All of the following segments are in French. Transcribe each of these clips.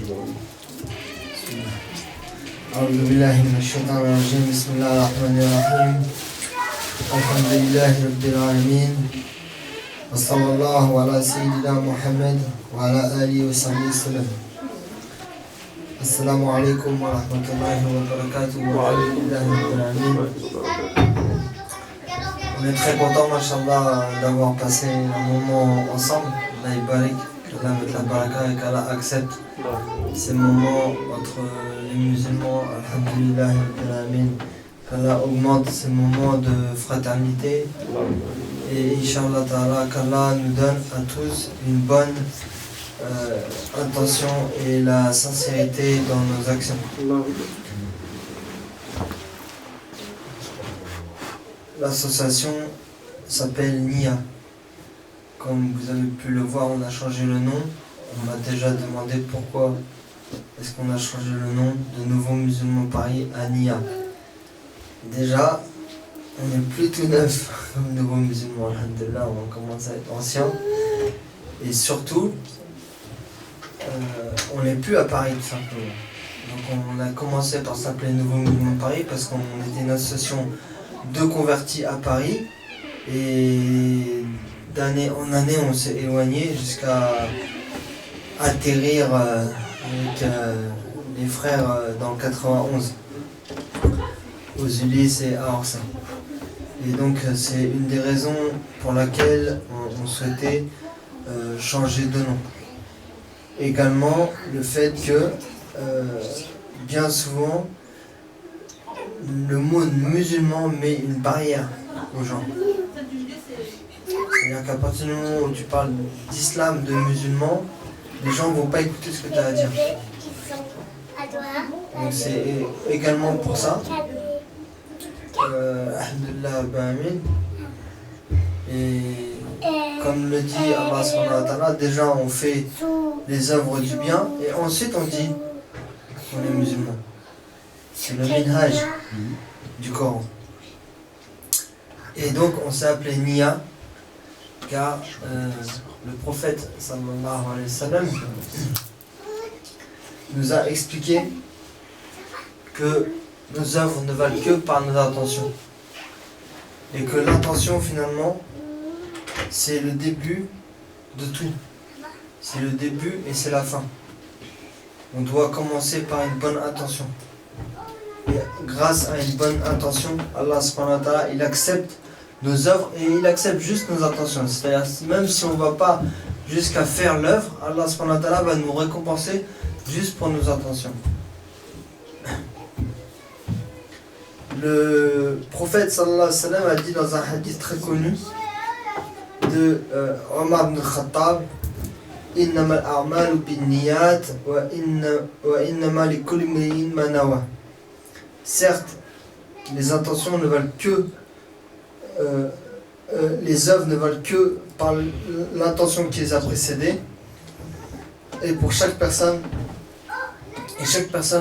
أعوذ بالله من الشيطان الرجيم بسم الله الرحمن الرحيم الحمد لله رب العالمين وصلى الله على سيدنا محمد وعلى آله وصحبه وسلم. Assalamu alaikum wa rahmatullahi wa barakatuh wa alhamdulillahi rabbil alamin. On est très content, machallah, d'avoir passé un moment ensemble. Allah barik, qu'Allah mette la baraka et qu'Allah accepte ces moments entre les musulmans, alhamdulillah rabbil alamin. Qu'Allah augmente ces moments de fraternité et Inch'Allah ta'ala, qu'Allah nous donne à tous une bonne intention et la sincérité dans nos actions. L'association s'appelle NIA. Comme vous avez pu le voir, on a changé le nom. On m'a déjà demandé pourquoi est-ce qu'on a changé le nom de Nouveaux Musulmans Paris à NIA. Déjà, on n'est plus tout neuf comme Nouveaux Musulmans. Alhamdulillah, on commence à être ancien. Et surtout, on n'est plus à Paris tout simplement. Donc on a commencé par s'appeler Nouveaux Musulmans Paris parce qu'on était une association de convertis à Paris et d'année en année on s'est éloigné jusqu'à atterrir avec les frères dans le 91 aux Ulysses et à Orsa. Et donc c'est une des raisons pour laquelle on souhaitait changer de nom. Également le fait que bien souvent le mot musulman met une barrière aux gens. C'est-à-dire qu'à partir du moment où tu parles d'islam, de musulman, les gens ne vont pas écouter ce que tu as à dire. Donc c'est également pour ça. Alhamdulillah, ba'amin. Et comme le dit Allah subhanahu wa ta'ala, déjà on fait les œuvres du bien et ensuite on dit qu'on est musulman. C'est le minhaj du Coran. Et donc on s'est appelé Nia car le prophète sallallahu alayhi wa sallam nous a expliqué que nos œuvres ne valent que par nos intentions. Et que l'intention finalement c'est le début de tout. C'est le début et c'est la fin. On doit commencer par une bonne intention. Et grâce à une bonne intention, Allah subhanahu wa ta'ala, il accepte nos œuvres et il accepte juste nos intentions. C'est-à-dire même si on ne va pas jusqu'à faire l'œuvre, Allah subhanahu wa ta'ala va nous récompenser juste pour nos intentions. Le prophète sallallahu alayhi wa sallam a dit dans un hadith très connu de Omar ibn Khattab, Innama al-a'malu bin-niyat wa innama likulli imri'in ma nawa. Certes, les intentions ne valent que les œuvres ne valent que par l'intention qui les a précédées. Et pour chaque personne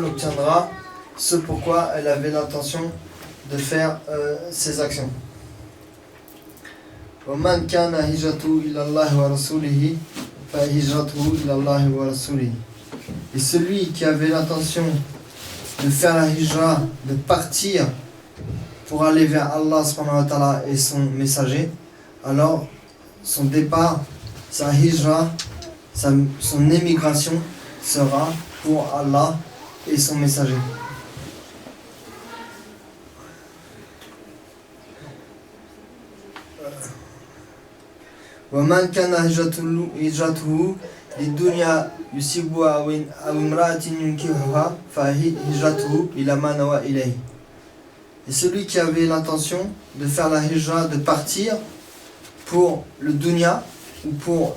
obtiendra ce pourquoi elle avait l'intention de faire ses actions. وَمَنْ كَانَ هِجْرَتُهُ إِلَى اللَّهِ وَرَسُولِهِ فَهِجْرَتُهُ إِلَى اللَّهِ وَرَسُولِهِ. Et celui qui avait l'intention de faire la hijra, de partir pour aller vers Allah subhanahu wa ta'ala et son messager, alors son départ, sa hijra, son émigration sera pour Allah et son messager. وَمَنْ كَانَ هِجْرَتُهُ لِلدُّنْيَا يُصِيبُهَا أَوْ امْرَأَةٍ يَنكِحُهَا فَهِجْرَتُهُ إِلَى مَا نَوَى إِلَيْهِ. Et celui qui avait l'intention de faire la hijra, de partir pour le dunya ou pour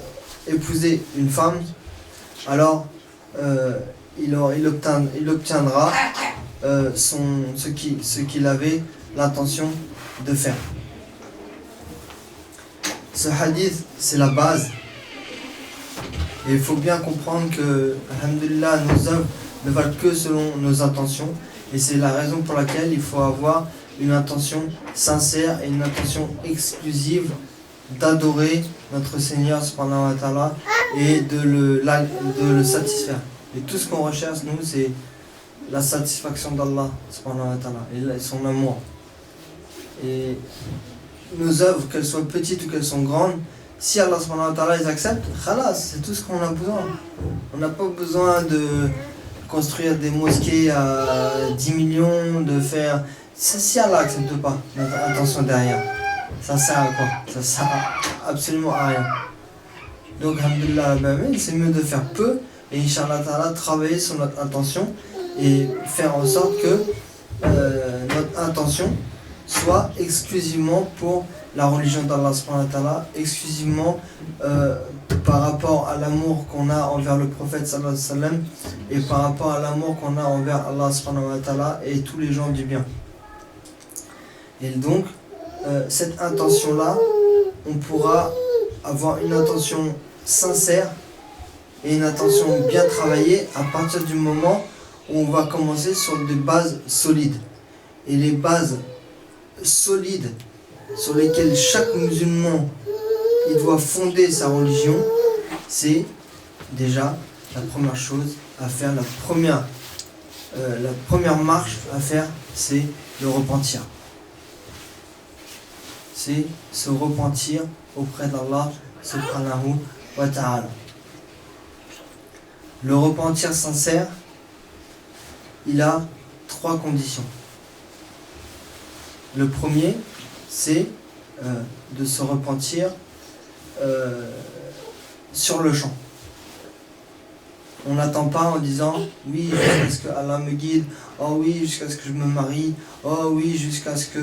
épouser une femme, alors il obtiendra ce qu'il avait l'intention de faire. Ce hadith, c'est la base. Et il faut bien comprendre que, alhamdulillah, nos œuvres ne valent que selon nos intentions. Et c'est la raison pour laquelle il faut avoir une intention sincère et une intention exclusive d'adorer notre Seigneur subhanahu wa ta'ala et de le satisfaire. Et tout ce qu'on recherche, nous, c'est la satisfaction d'Allah, subhanahu wa ta'ala, et son amour. Et nos œuvres, qu'elles soient petites ou qu'elles soient grandes, si Allah subhanahu wa ta'ala les accepte, khalas, c'est tout ce qu'on a besoin. On n'a pas besoin de construire des mosquées à 10 millions, de faire... Si Allah n'accepte pas notre intention derrière, ça sert à quoi? Ça sert absolument à rien. Donc, alhamdoulilah, c'est mieux de faire peu et Inch'Allah ta'ala travailler sur notre intention et faire en sorte que notre intention soit exclusivement pour la religion d'Allah subhanahu wa ta'ala, exclusivement par rapport à l'amour qu'on a envers le prophète sallallahu alayhi wa sallam et par rapport à l'amour qu'on a envers Allah subhanahu wa ta'ala et tous les gens du bien. Et donc, cette intention-là, on pourra avoir une intention sincère et une intention bien travaillée à partir du moment où on va commencer sur des bases solides. Et les bases solides sur lesquelles chaque musulman il doit fonder sa religion, c'est déjà la première chose à faire, la première marche à faire, c'est le repentir. C'est se repentir auprès d'Allah subhanahu wa ta'ala. Le repentir sincère, il a 3 conditions. Le premier, c'est de se repentir sur le champ. On n'attend pas en disant oui jusqu'à ce que Allah me guide, oh oui jusqu'à ce que je me marie, oh oui jusqu'à ce que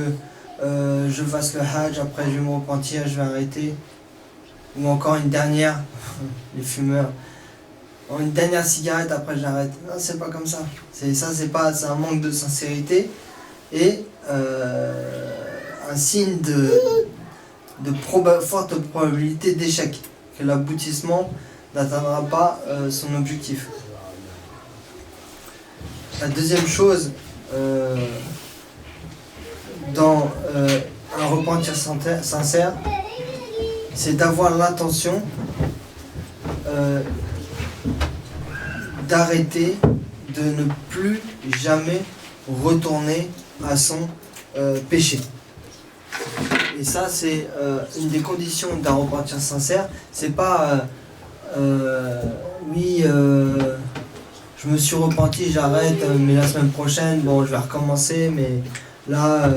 je fasse le hajj, après je vais me repentir, je vais arrêter. Ou encore une dernière, les fumeurs, une dernière cigarette, après j'arrête. Non, c'est pas comme ça. C'est un manque de sincérité et un signe de forte probabilité d'échec, que l'aboutissement n'atteindra pas son objectif. La deuxième chose, dans un repentir sincère, c'est d'avoir l'intention d'arrêter, de ne plus jamais retourner à son péché. Et ça, c'est une des conditions d'un repentir sincère. C'est pas oui, je me suis repenti, j'arrête, mais la semaine prochaine, bon, je vais recommencer, mais là,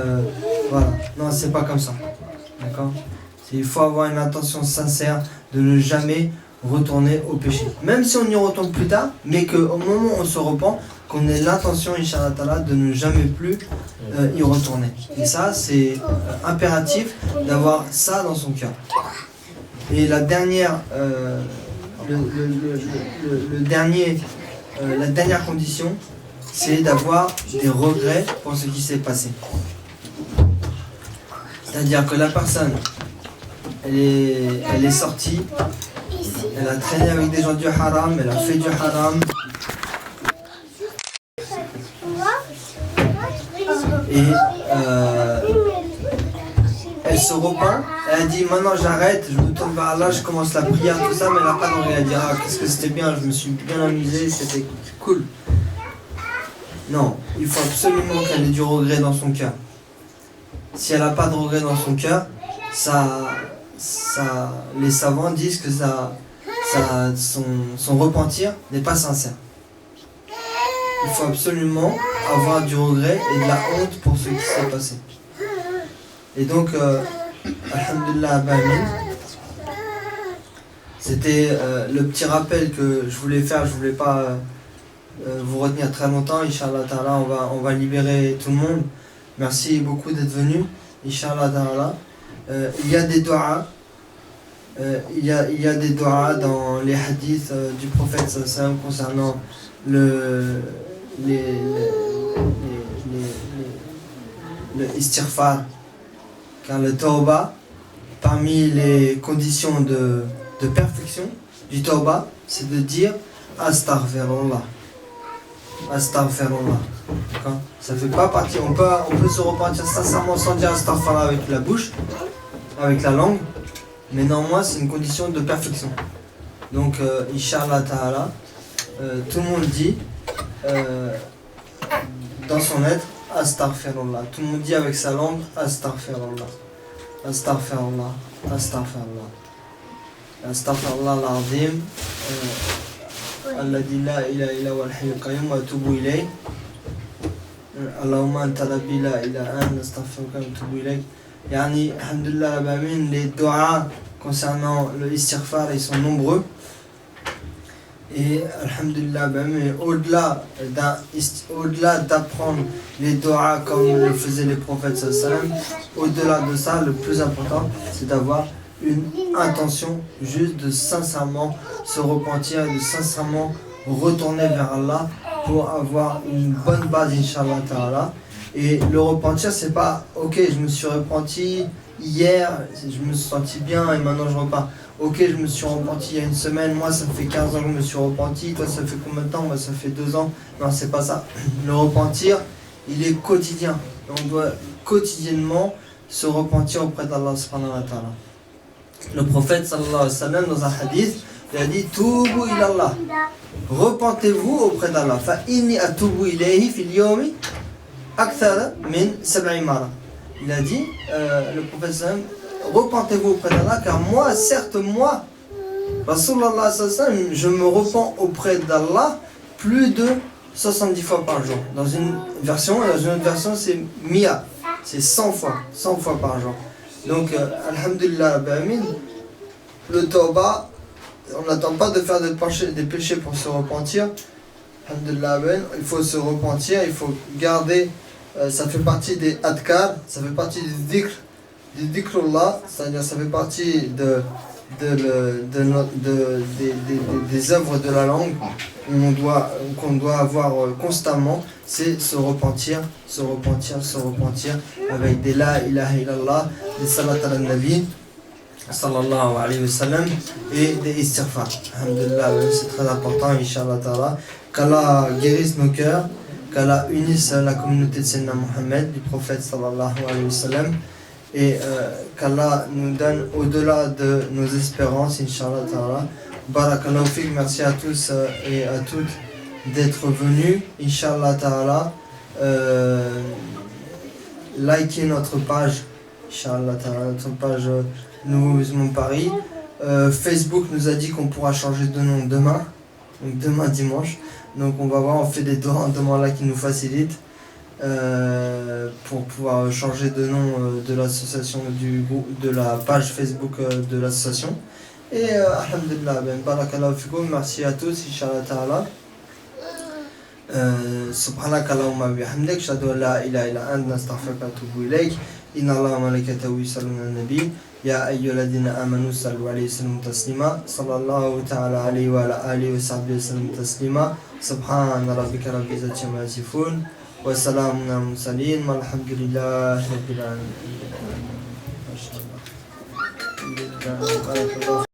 voilà. Non, c'est pas comme ça. D'accord ? Il faut avoir une intention sincère de ne jamais retourner au péché. Même si on y retourne plus tard, mais qu'au moment où on se repent, qu'on ait l'intention, Inch'Allah Ta'ala, de ne jamais plus y retourner. Et ça, c'est impératif d'avoir ça dans son cœur. Et la dernière, la dernière condition, c'est d'avoir des regrets pour ce qui s'est passé. C'est-à-dire que la personne, elle est sortie, elle a traîné avec des gens du haram, elle a fait du haram. Et elle se repent, elle a dit maintenant j'arrête, je me tourne vers Allah, je commence la prière, tout ça, mais elle n'a pas de regret. Elle a dit ah qu'est-ce que c'était bien, je me suis bien amusé, c'était cool. Non, il faut absolument qu'elle ait du regret dans son cœur. Si elle n'a pas de regret dans son cœur, les savants disent que son repentir n'est pas sincère. Il faut absolument avoir du regret et de la honte pour ce qui s'est passé. Et donc, alhamdulillah, c'était le petit rappel que je voulais faire. Je voulais pas vous retenir très longtemps. Inch'Allah ta'ala, on va libérer tout le monde. Merci beaucoup d'être venus. Inch'Allah ta'ala. Il y a des doigts. Il y a des doigts dans les hadiths du prophète sallallahu alayhi wa sallam concernant le istighfar. Car le tawbah, parmi les conditions de perfection du tawbah, c'est de dire astaghfirullah. Astaghfirullah. Ça fait pas partie. On peut se repentir sincèrement sans dire astaghfirullah avec la bouche, avec la langue, mais néanmoins c'est une condition de perfection. Donc, Inch'Allah ta'ala, tout le monde dit dans son être Astaghfirullah. Tout le monde dit avec sa langue Astaghfirullah. Astaghfirullah. Astaghfirullah. Astaghfirullah al-azim. Alladhi la ilaha illa huwa al-hayyul qayyum wa atubu ilayh. Allahumma anta rabbi la ilaha illa anta astaghfiruka wa atubu ilayk. Yani, alhamdulillah, les doigts concernant le istighfar, ils sont nombreux. Et alhamdulillah, au-delà d'apprendre les doigts comme le faisaient les prophètes sallam, au-delà de ça, le plus important, c'est d'avoir une intention juste de sincèrement se repentir, de sincèrement retourner vers Allah pour avoir une bonne base, Inch'Allah Ta'ala. Et le repentir, c'est pas ok, je me suis repenti hier, je me suis senti bien et maintenant je repars. Ok, je me suis repenti il y a une semaine, moi ça fait 15 ans que je me suis repenti, toi ça fait combien de temps? Moi ça fait 2 ans. Non, c'est pas ça. Le repentir, il est quotidien. On doit quotidiennement se repentir auprès d'Allah subhanahu wa ta'ala. Le prophète sallallahu alayhi wa sallam dans un hadith, il a dit Toubu ilallah. Repentez-vous auprès d'Allah. Fa inni atubu ilayhi fil yawmi akthara min 7 mara. Il a dit, le prophète sallam, repentez-vous auprès d'Allah, car moi, certes moi, Rasulullah sallam, je me repens auprès d'Allah plus de 70 fois par jour. Dans une version, et dans une autre version, c'est Mia, c'est 100 fois par jour. Donc, alhamdulillah, le tawbah, on n'attend pas de faire des péchés pour se repentir. Alhamdulillah, il faut se repentir, il faut garder, ça fait partie des adkar, ça fait partie des dhikrullah, c'est-à-dire ça fait partie des œuvres de la langue qu'on doit avoir constamment, c'est se repentir avec des la ilaha illallah, des salat ala nabi sallallahu alayhi wa sallam et des istighfar. Alhamdulillah, c'est très important, Inch'Allah ta'ala, qu'Allah guérisse nos cœurs, qu'Allah unisse la communauté de Sayyidina Mohammed, du prophète sallallahu alayhi wa sallam, et qu'Allah nous donne au-delà de nos espérances, Inch'Allah ta'ala. Barakallahu fik, merci à tous et à toutes d'être venus, Inch'Allah ta'ala. Likez notre page, Inch'Allah ta'ala, notre page Nouveau Musulman Paris. Facebook nous a dit qu'on pourra changer de nom demain, donc demain dimanche. Donc on va voir, on fait des demandes là qui nous facilitent pour pouvoir changer de nom de l'association, du groupe, de la page Facebook de l'association. Et alhamdulillah, barakallahu fikum, merci à tous, Inch'Allah ta'ala. Subhanaka Allahumma bihamdik, ashhadu an la ilaha illa anta, astaghfiruka wa atubu ilayk. Inna Allaha wa malaikatahu yusalluna ala nabi. Ya ayyuhalladhina amanu sallu alayhi wa sallimu taslima. Sallallahu ta'ala alayhi wa ala alihi wa sahbihi wa sallam taslima. Subhana rabbika rabbil izzati amma yasifun. Wa salamun alal mursalin. Walhamdulillahi rabbil alamin.